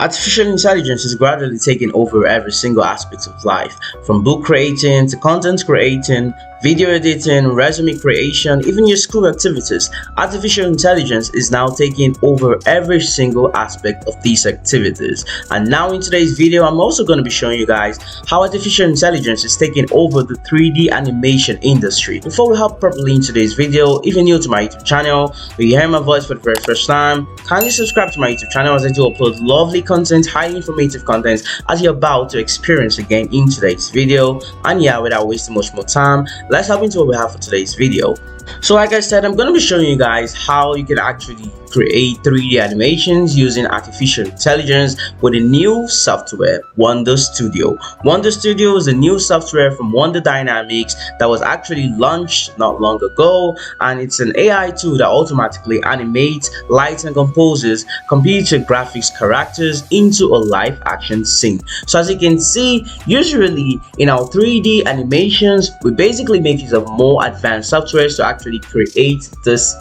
Artificial intelligence is gradually taking over every single aspect of life, from book creating to content creating, video editing, resume creation, even your school activities. Artificial intelligence is now taking over every single aspect of these activities. And now in today's video, I'm also going to be showing you guys how artificial intelligence is taking over the 3D animation industry. Before we hop properly into today's video, if you're new to my YouTube channel, or you hear my voice for the very first time, kindly subscribe to my YouTube channel as I do upload lovely content, highly informative content as you're about to experience again in today's video. And yeah, without wasting much more time, let's hop into what we have for today's video. So like I said, I'm going to be showing you guys how you can actually create 3D animations using artificial intelligence with a new software, Wonder Studio. Wonder Studio is a new software from Wonder Dynamics that was actually launched not long ago, and it's an AI tool that automatically animates, lights and composes computer graphics characters into a live action scene. So as you can see, usually in our 3D animations, we basically make use of more advanced software to actually create this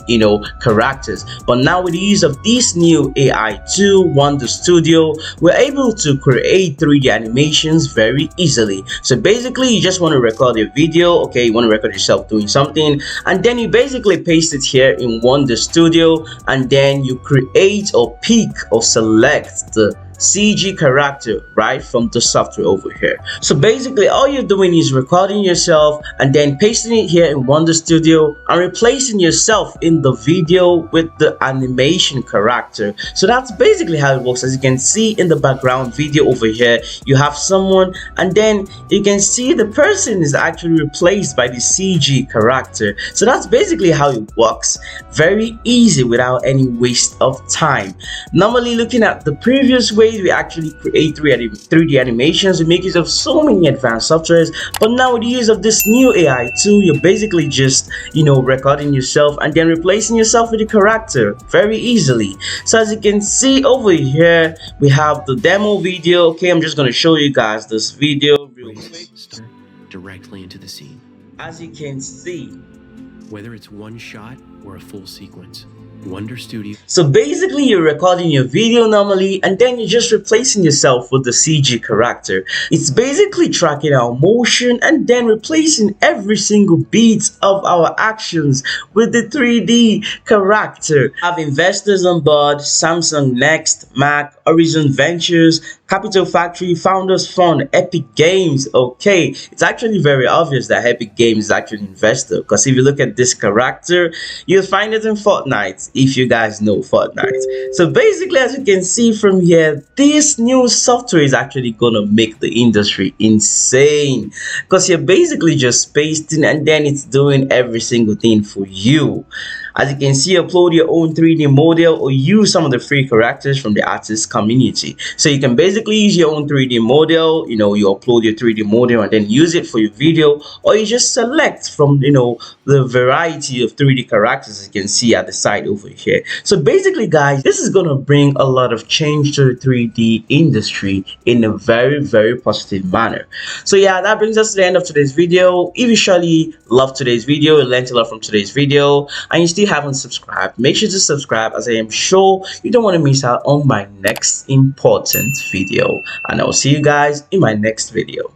characters, but now with the use of this new AI tool, Wonder Studio, we're able to create 3D animations very easily. So basically, you just want to record a video, okay, you want to record yourself doing something, and then you basically paste it here in Wonder Studio, and then you create or pick or select the CG character right from the software over here. So basically all you're doing is recording yourself and then pasting it here in Wonder Studio and replacing yourself in the video with the animation character. So that's basically how it works. As you can see in the background video over here, you have someone, and then you can see the person is actually replaced by the CG character. So that's basically how it works. Very easy without any waste of time. Normally, looking at the previous way we actually create 3D animations, we make use of so many advanced softwares, but now with the use of this new AI tool, you're basically just recording yourself and then replacing yourself with the character very easily. So as you can see over here, we have the demo video. Okay, I'm just going to show you guys this video real quick. Directly into the scene. As you can see, whether it's one shot or a full sequence, Wonder Studio. So basically you're recording your video normally and then you're just replacing yourself with the CG character. It's basically tracking our motion and then replacing every single beat of our actions with the 3D character. I have investors on board: Samsung Next, Mac, Horizon Ventures, Capital Factory, Founders Fund, Epic Games. Okay, it's actually very obvious that Epic Games is actually an investor, because if you look at this character, you'll find it in Fortnite, if you guys know Fortnite. So basically, as you can see from here, this new software is actually gonna make the industry insane, because you're basically just pasting and then it's doing every single thing for you. As you can see, upload your own 3D model or use some of the free characters from the artist community. So you can basically use your own 3D model, you upload your 3D model and then use it for your video, or you just select from the variety of 3D characters you can see at the side over here. So basically guys, this is gonna bring a lot of change to the 3D industry in a very, very positive manner. So yeah, that brings us to the end of today's video. If you surely loved today's video, you learned a lot from today's video, and you still haven't subscribed, make sure to subscribe, as I am sure you don't want to miss out on my next important video. And I'll see you guys in my next video.